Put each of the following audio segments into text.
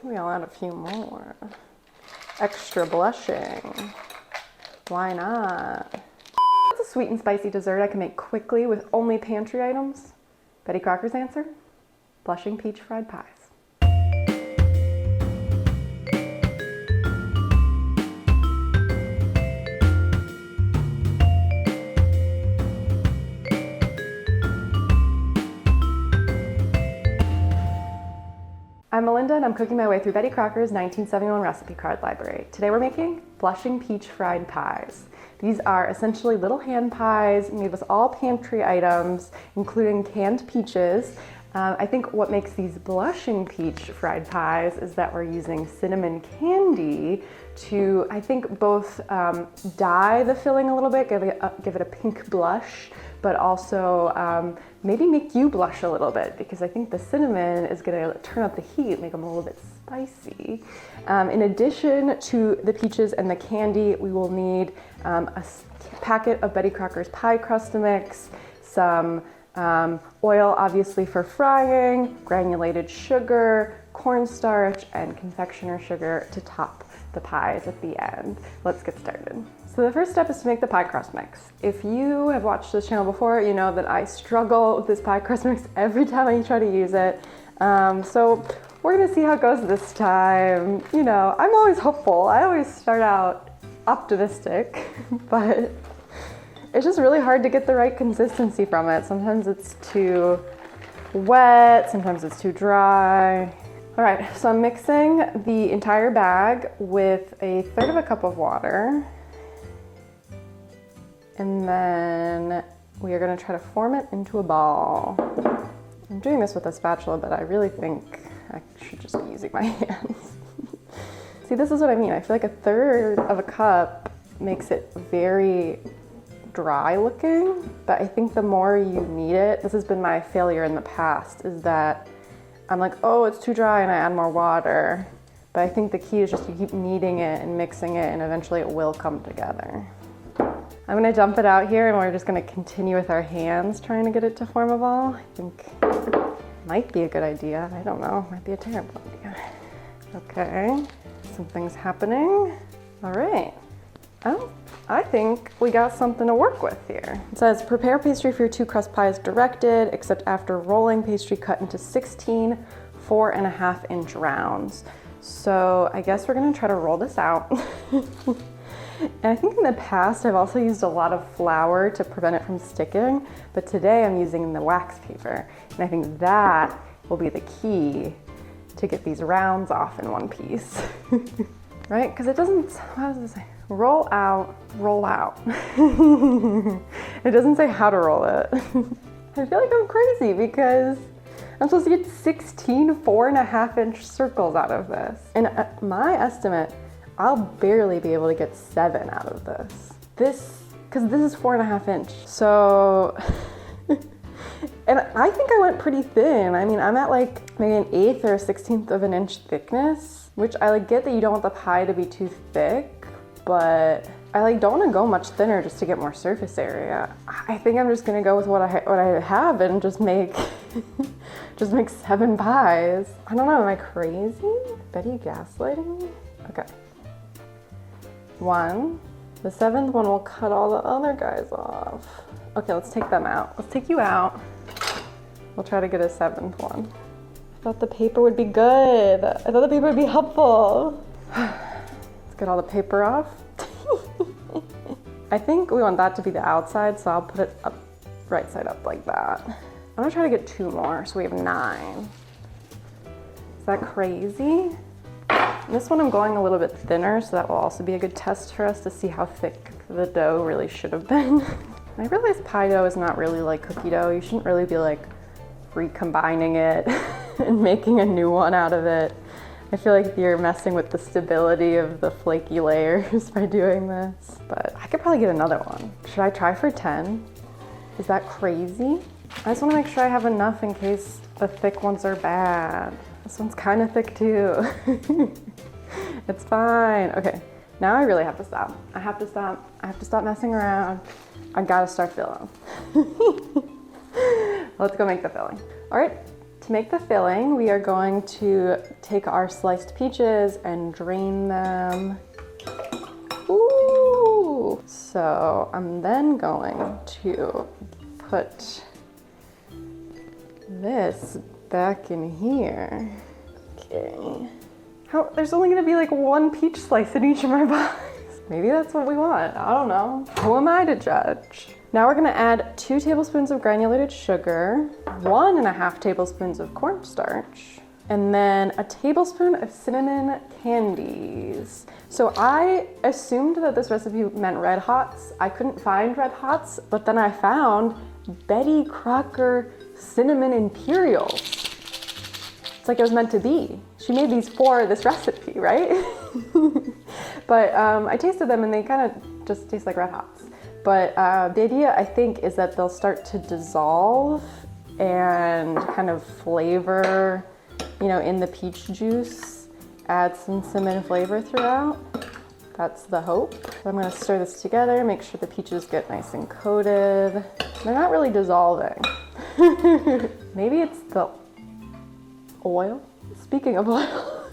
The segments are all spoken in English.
Maybe I'll add a few more. Extra blushing. Why not? What's a sweet and spicy dessert I can make quickly with only pantry items? Betty Crocker's answer? Blushing peach fried pies. I'm Melinda and I'm cooking my way through Betty Crocker's 1971 recipe card library. Today we're making blushing peach fried pies. These are essentially little hand pies made with all pantry items, including canned peaches. I think what makes these blushing peach fried pies is that we're using cinnamon candy to, I think, both dye the filling a little bit, give it a pink blush, but also maybe make you blush a little bit, because I think the cinnamon is gonna turn up the heat, make them a little bit spicy. In addition to the peaches and the candy, we will need a packet of Betty Crocker's pie crust mix, some oil obviously for frying, granulated sugar, cornstarch, and confectioner sugar to top the pies at the end. Let's get started. So the first step is to make the pie crust mix. If you have watched this channel before, you know that I struggle with this pie crust mix every time I try to use it. So we're gonna see how it goes this time. You know, I'm always hopeful. I always start out optimistic, but it's just really hard to get the right consistency from it. Sometimes it's too wet, sometimes it's too dry. All right, so I'm mixing the entire bag with 1/3 cup of water. And then we are gonna try to form it into a ball. I'm doing this with a spatula, but I really think I should just be using my hands. See, this is what I mean. I feel like 1/3 cup makes it very dry looking, but I think the more you knead it, this has been my failure in the past, is that I'm like, oh, it's too dry, and I add more water. But I think the key is just to keep kneading it and mixing it, and eventually it will come together. I'm gonna dump it out here, and we're just gonna continue with our hands trying to get it to form a ball. I think it might be a good idea. I don't know, might be a terrible idea. Okay, something's happening. All right. Oh, I think we got something to work with here. It says, prepare pastry for your 2 crust pies directed, except after rolling pastry cut into 16 4.5-inch rounds. So I guess we're gonna try to roll this out. And I think in the past I've also used a lot of flour to prevent it from sticking, but today I'm using the wax paper. And I think that will be the key to get these rounds off in one piece. Right? Because it doesn't, how does it say? Roll out, roll out. It doesn't say how to roll it. I feel like I'm crazy because I'm supposed to get 16 4.5-inch circles out of this. And my estimate, I'll barely be able to get 7 out of this. Because this is 4.5 inch. So, and I think I went pretty thin. I mean, I'm at like maybe 1/8 or 1/16 of an inch thickness, which I get that you don't want the pie to be too thick, but I don't want to go much thinner just to get more surface area. I think I'm just gonna go with what I have and just make just make 7 pies. I don't know, am I crazy? Betty gaslighting me? Okay. 1. The 7th one will cut all the other guys off. Okay, let's take them out. Let's take you out. We'll try to get a 7th one. I thought the paper would be good. I thought the paper would be helpful. Let's get all the paper off. I think we want that to be the outside, so I'll put it up, right side up like that. I'm gonna try to get 2 more, so we have 9. Is that crazy? This one I'm going a little bit thinner, so that will also be a good test for us to see how thick the dough really should have been. I realize pie dough is not really like cookie dough. You shouldn't really be like recombining it and making a new one out of it. I feel like you're messing with the stability of the flaky layers by doing this, but I could probably get another one. Should I try for 10? Is that crazy? I just want to make sure I have enough in case the thick ones are bad. This one's kind of thick too. It's fine. Okay, now I really have to stop. I have to stop messing around. I gotta start filling. Let's go make the filling. All right, To make the filling, we are going to take our sliced peaches and drain them. Ooh! So I'm then going to put this back in here. Okay. There's only gonna be like one peach slice in each of my pies. Maybe that's what we want, I don't know. Who am I to judge? Now we're gonna add 2 tablespoons of granulated sugar, 1.5 tablespoons of cornstarch, and then a tablespoon of cinnamon candies. So I assumed that this recipe meant Red Hots. I couldn't find Red Hots, but then I found Betty Crocker cinnamon imperials. It's like it was meant to be. She made these for this recipe, right? But I tasted them and they kind of just taste like Red Hots. But the idea, I think, is that they'll start to dissolve and kind of flavor, you know, in the peach juice, add some cinnamon flavor throughout. That's the hope. So I'm gonna stir this together, make sure the peaches get nice and coated. They're not really dissolving. Maybe it's the oil. Speaking of oil,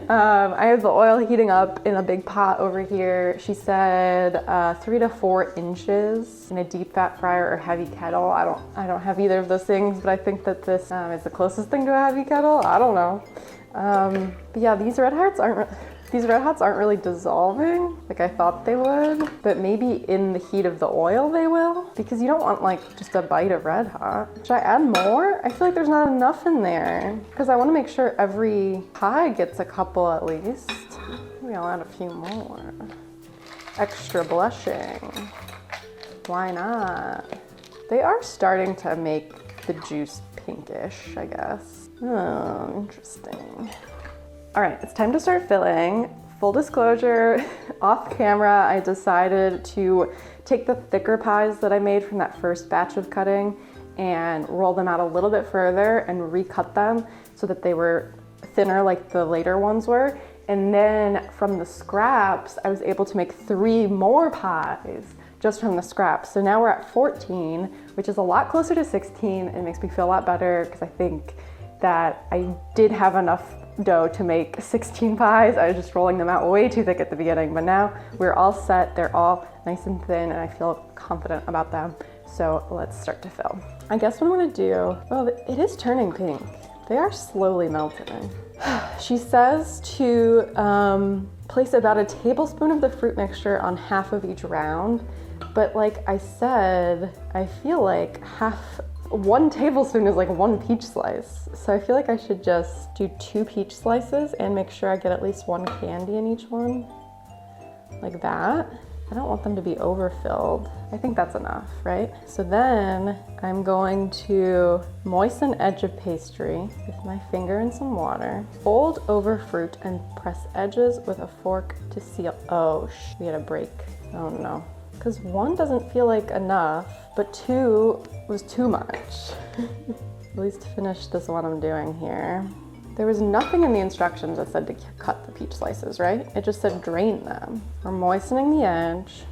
I have the oil heating up in a big pot over here. She said 3 to 4 inches in a deep fat fryer or heavy kettle. I don't have either of those things, but I think that this is the closest thing to a heavy kettle. I don't know. But yeah, these Red Hots aren't really dissolving like I thought they would, but maybe in the heat of the oil they will, because you don't want like just a bite of Red Hot. Should I add more? I feel like there's not enough in there because I want to make sure every pie gets a couple at least. Maybe I'll add a few more. Extra blushing. Why not? They are starting to make the juice pinkish, I guess. Oh, interesting. All right, it's time to start filling. Full disclosure, off camera, I decided to take the thicker pies that I made from that first batch of cutting and roll them out a little bit further and recut them so that they were thinner like the later ones were. And then from the scraps, I was able to make 3 more pies just from the scraps. So now we're at 14, which is a lot closer to 16. It makes me feel a lot better because I think that I did have enough dough to make 16 pies. I was just rolling them out way too thick at the beginning, but now we're all set. They're all nice and thin and I feel confident about them. So let's start to fill. I guess what I'm gonna do, well, it is turning pink. They are slowly melting. She says to place about a tablespoon of the fruit mixture on half of each round, but like I said, I feel like 1 tablespoon is like 1 peach slice. So I feel like I should just do 2 peach slices and make sure I get at least 1 candy in each one, like that. I don't want them to be overfilled. I think that's enough, right? So then I'm going to moisten edge of pastry with my finger in some water, fold over fruit and press edges with a fork to seal. Oh, we had a break. Oh no. Because 1 doesn't feel like enough, but 2 was too much. At least finish this one I'm doing here. There was nothing in the instructions that said to cut the peach slices, right? It just said drain them. We're moistening the edge.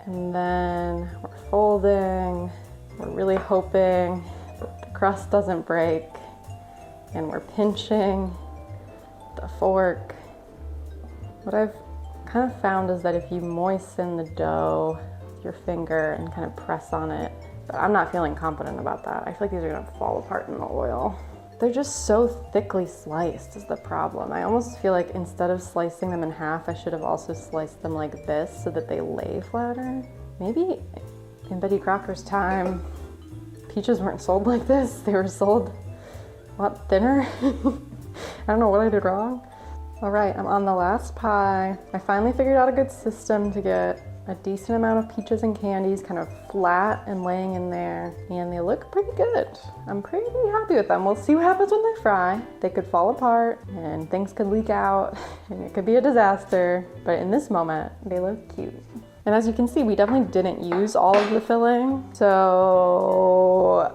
And then we're folding. We're really hoping that the crust doesn't break. And we're pinching the fork. What I've kind of found is that if you moisten the dough with your finger and kind of press on it, but I'm not feeling confident about that. I feel like these are gonna fall apart in the oil. They're just so thickly sliced is the problem. I almost feel like instead of slicing them in half, I should have also sliced them like this so that they lay flatter. Maybe in Betty Crocker's time, peaches weren't sold like this. They were sold a lot thinner. I don't know what I did wrong. All right, I'm on the last pie. I finally figured out a good system to get a decent amount of peaches and candies kind of flat and laying in there, and they look pretty good. I'm pretty happy with them. We'll see what happens when they fry. They could fall apart and things could leak out and it could be a disaster, but in this moment, they look cute. And as you can see, we definitely didn't use all of the filling, so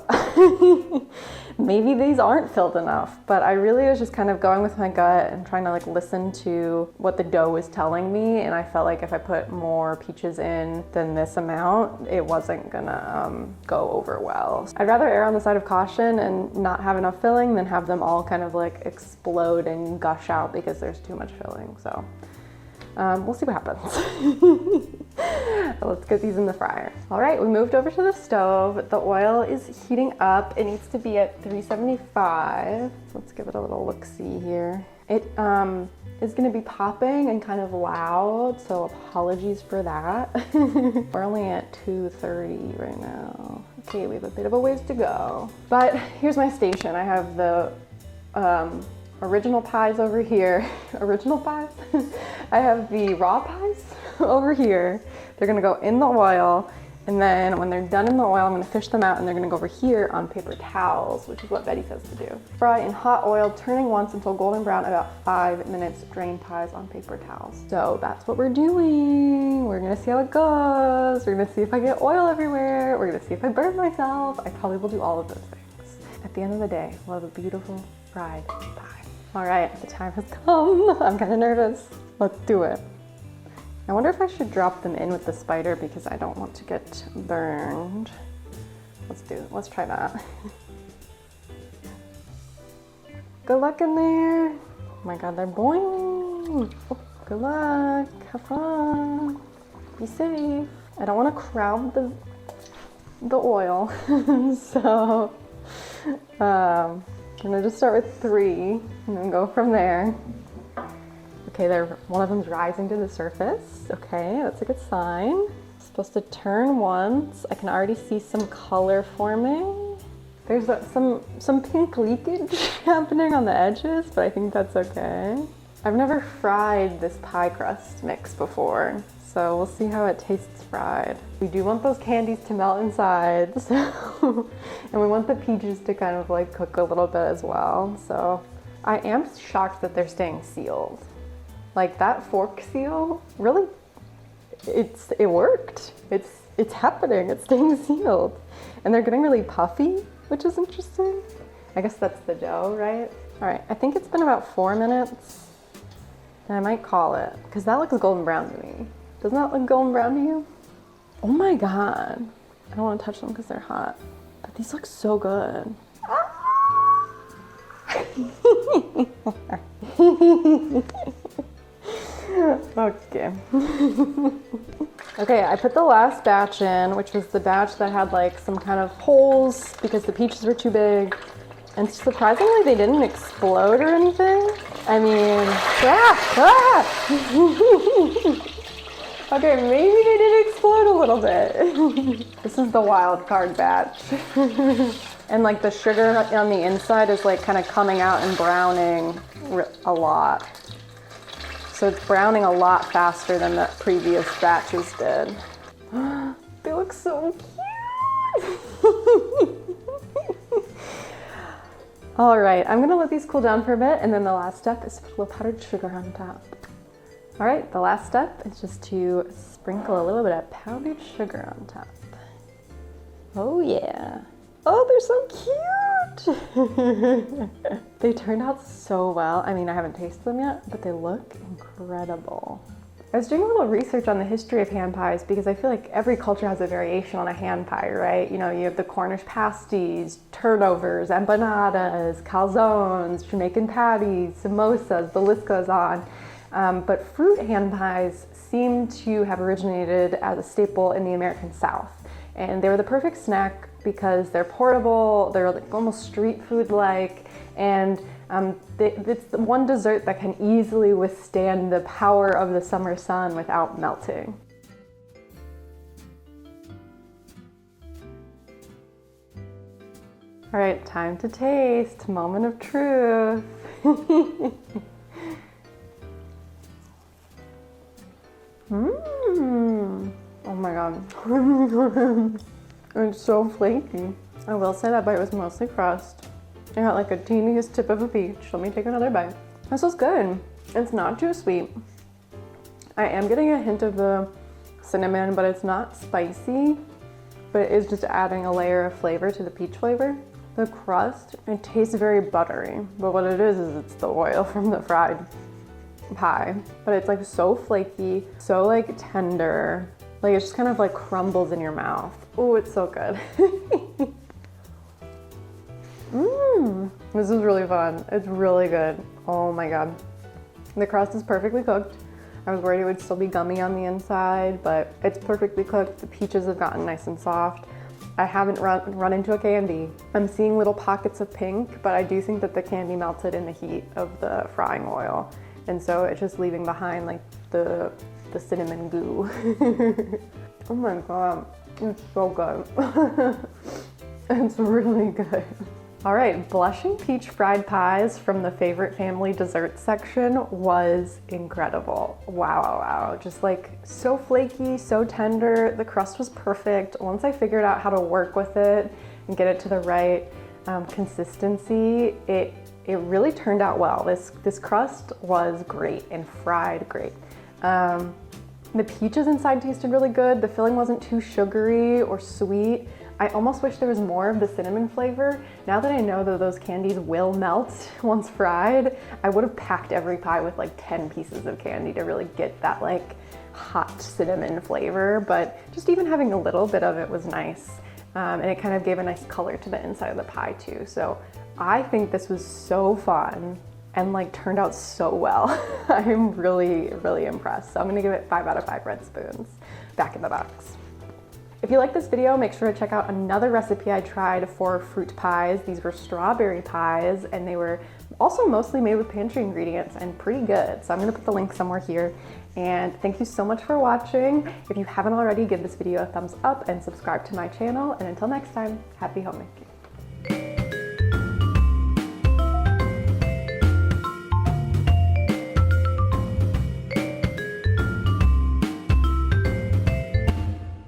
maybe these aren't filled enough, but I really was just kind of going with my gut and trying to like listen to what the dough was telling me, and I felt like if I put more peaches in than this amount, it wasn't gonna go over well. I'd rather err on the side of caution and not have enough filling than have them all kind of like explode and gush out because there's too much filling. So we'll see what happens. Let's get these in the fryer. All right, we moved over to the stove. The oil is heating up. It needs to be at 375. Let's give it a little look-see here. It is gonna be popping and kind of loud, so apologies for that. We're only at 230 right now. Okay, we have a bit of a ways to go. But here's my station. I have the original pies over here. Original pies? I have the raw pies over here. They're gonna go in the oil, and then when they're done in the oil, I'm gonna fish them out and they're gonna go over here on paper towels, which is what Betty says to do. Fry in hot oil, turning once until golden brown, about 5 minutes, drain pies on paper towels. So that's what we're doing. We're gonna see how it goes. We're gonna see if I get oil everywhere. We're gonna see if I burn myself. I probably will do all of those things. At the end of the day, we'll have a beautiful fried pie. All right, the time has come. I'm kind of nervous. Let's do it. I wonder if I should drop them in with the spider because I don't want to get burned. Let's try that. Good luck in there. Oh my God, they're boiling. Oh, good luck, have fun, be safe. I don't want to crowd the oil, so I'm gonna just start with 3 and then go from there. Okay, one of them's rising to the surface. Okay, that's a good sign. Supposed to turn once. I can already see some color forming. There's some pink leakage happening on the edges, but I think that's okay. I've never fried this pie crust mix before, so we'll see how it tastes fried. We do want those candies to melt inside, so and we want the peaches to kind of like cook a little bit as well. So I am shocked that they're staying sealed. Like that fork seal, really, it worked. It's happening, it's staying sealed. And they're getting really puffy, which is interesting. I guess that's the dough, right? All right, I think it's been about 4 minutes. And I might call it, because that looks golden brown to me. Doesn't that look golden brown to you? Oh my God. I don't want to touch them because they're hot, but these look so good. Okay. Okay, I put the last batch in, which was the batch that had like some kind of holes because the peaches were too big. And surprisingly, they didn't explode or anything. I mean, okay, maybe they did explode a little bit. This is the wild card batch. And like the sugar on the inside is like kind of coming out and browning a lot. So it's browning a lot faster than the previous batches did. They look so cute. All right, I'm gonna let these cool down for a bit, and then the last step is to put a little powdered sugar on top. All right, the last step is just to sprinkle a little bit of powdered sugar on top. Oh yeah. Oh, they're so cute. They turned out so well. I mean, I haven't tasted them yet, but they look incredible. I was doing a little research on the history of hand pies because I feel like every culture has a variation on a hand pie, right? You know, you have the Cornish pasties, turnovers, empanadas, calzones, Jamaican patties, samosas, the list goes on. But fruit hand pies seem to have originated as a staple in the American South. And they were the perfect snack because they're portable, they're like almost street food-like, and it's the one dessert that can easily withstand the power of the summer sun without melting. All right, time to taste, moment of truth. Oh my God. It's so flaky. I will say that bite was mostly crust. I got like a teeniest tip of a peach. Let me take another bite. This is good. It's not too sweet. I am getting a hint of the cinnamon, but it's not spicy, but it is just adding a layer of flavor to the peach flavor. The crust, it tastes very buttery, but what it is it's the oil from the fried pie. But it's like so flaky, so like tender. Like it just kind of like crumbles in your mouth. Oh, it's so good. This is really fun. It's really good. Oh my God. The crust is perfectly cooked. I was worried it would still be gummy on the inside, but it's perfectly cooked. The peaches have gotten nice and soft. I haven't run into a candy. I'm seeing little pockets of pink, but I do think that the candy melted in the heat of the frying oil. And so it's just leaving behind like the cinnamon goo. Oh my God, it's so good. It's really good. All right, blushing peach fried pies from the favorite family dessert section was incredible. Wow, wow, wow. Just like so flaky, so tender. The crust was perfect. Once I figured out how to work with it and get it to the right consistency, it really turned out well. This crust was great and fried great. The peaches inside tasted really good. The filling wasn't too sugary or sweet. I almost wish there was more of the cinnamon flavor. Now that I know that those candies will melt once fried, I would have packed every pie with like 10 pieces of candy to really get that like hot cinnamon flavor, but just even having a little bit of it was nice. And it kind of gave a nice color to the inside of the pie too. So I think this was so fun and like turned out so well. I'm really, really impressed. So I'm gonna give it 5 out of 5 red spoons. Back in the box. If you like this video, make sure to check out another recipe I tried for fruit pies. These were strawberry pies, and they were also mostly made with pantry ingredients and pretty good. So I'm gonna put the link somewhere here. And thank you so much for watching. If you haven't already, give this video a thumbs up and subscribe to my channel. And until next time, happy homemaking.